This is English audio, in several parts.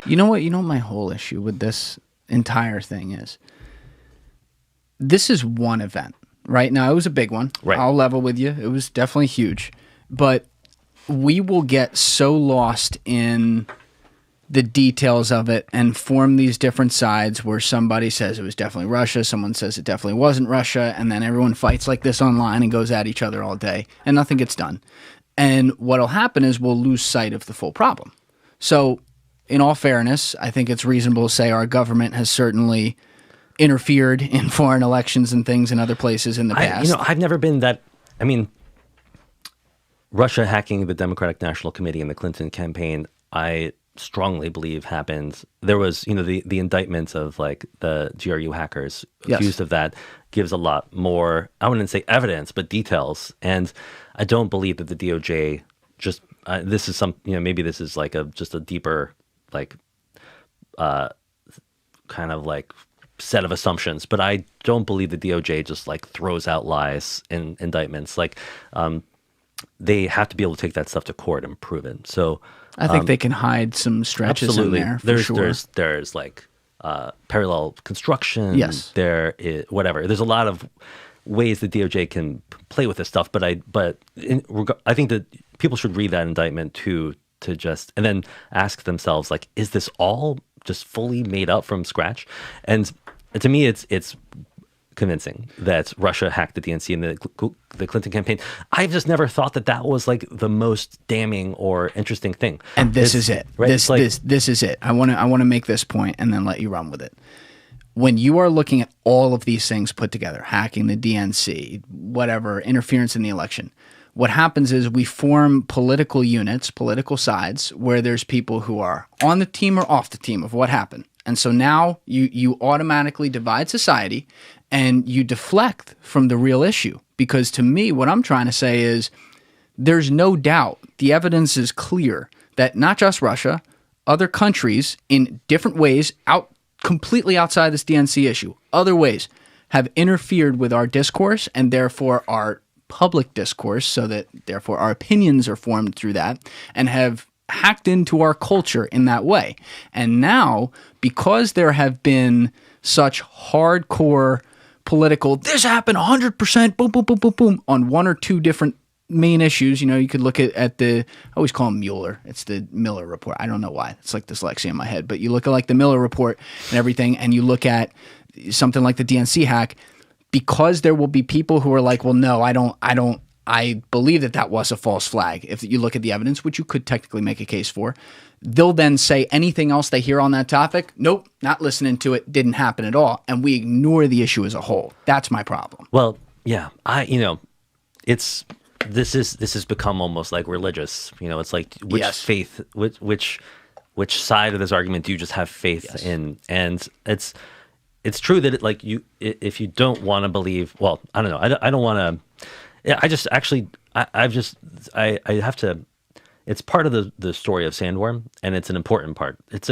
You know what? You know what my whole issue with this entire thing is? This is one event, right? Now, it was a big one. Right. I'll level with you. It was definitely huge. But we will get so lost in the details of it and form these different sides where somebody says it was definitely Russia, someone says it definitely wasn't Russia, and then everyone fights like this online and goes at each other all day, and nothing gets done. And what'll happen is we'll lose sight of the full problem. So, in all fairness, I think it's reasonable to say our government has certainly interfered in foreign elections and things in other places in the past. I've never been that. I mean, Russia hacking the Democratic National Committee in the Clinton campaign, I strongly believe happened. There was, the indictment of like the GRU hackers accused of that gives a lot more, I wouldn't say evidence, but details. And I don't believe that the DOJ just, this is some, maybe this is like just a deeper, like, kind of like set of assumptions, but I don't believe the DOJ just like throws out lies in indictments. Like, they have to be able to take that stuff to court and prove it. So I think they can hide some stretches in there. There's like parallel construction. Yes. There is whatever. There's a lot of ways the DOJ can play with this stuff, but I think that people should read that indictment to just and then ask themselves, like, is this all just fully made up from scratch? And to me, it's convincing that Russia hacked the DNC in the Clinton campaign. I've just never thought that was like the most damning or interesting thing. And this is it. Right? This is it. I want to make this point and then let you run with it. When you are looking at all of these things put together, hacking the DNC, whatever, interference in the election, what happens is we form political units, political sides, where there's people who are on the team or off the team of what happened. And so now you automatically divide society and you deflect from the real issue. Because to me, what I'm trying to say is there's no doubt, the evidence is clear that not just Russia, other countries in different ways, completely outside this DNC issue, other ways have interfered with our discourse and therefore our public discourse, so that therefore our opinions are formed through that, and have hacked into our culture in that way. And now, because there have been such hardcore political, this happened 100%, boom, boom, boom, boom, boom, on one or two different main issues. You could look at I always call him Mueller. It's the Miller report. I don't know why. It's like dyslexia in my head. But you look at like the Miller report and everything, and you look at something like the DNC hack, because there will be people who are like, well, no, I believe that was a false flag. If you look at the evidence, which you could technically make a case for, they'll then say anything else they hear on that topic. Nope, not listening to it. Didn't happen at all. And we ignore the issue as a whole. That's my problem. Well, yeah, this has become almost like religious. It's like which faith, which side of this argument do you just have faith in? And it's true that if you don't want to believe, well, I don't know. I don't want to. Yeah, I have to. It's part of the story of Sandworm, and it's an important part. It's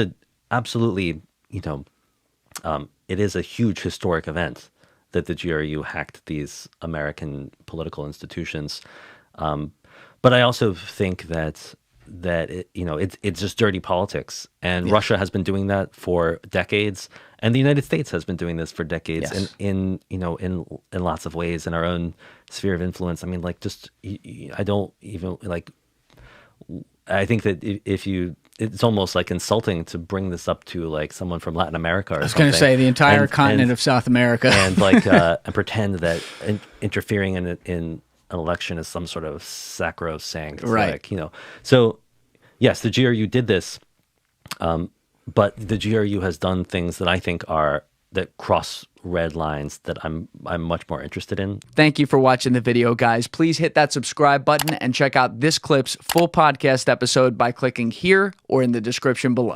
absolutely, it is a huge historic event that the GRU hacked these American political institutions. But I also think that it's just dirty politics, and Russia has been doing that for decades, and the United States has been doing this for decades, yes. in lots of ways in our own sphere of influence. I mean, like, just I don't even like. I think that it's almost like insulting to bring this up to like someone from Latin America or something. I was going to say the entire continent of South America, and like and pretend that interfering in an election is some sort of sacrosanct, right? Like, so yes, the GRU did this, but the GRU has done things that I think that cross red lines that I'm much more interested in. Thank you for watching the video, guys. Please hit that subscribe button and check out this clip's full podcast episode by clicking here or in the description below.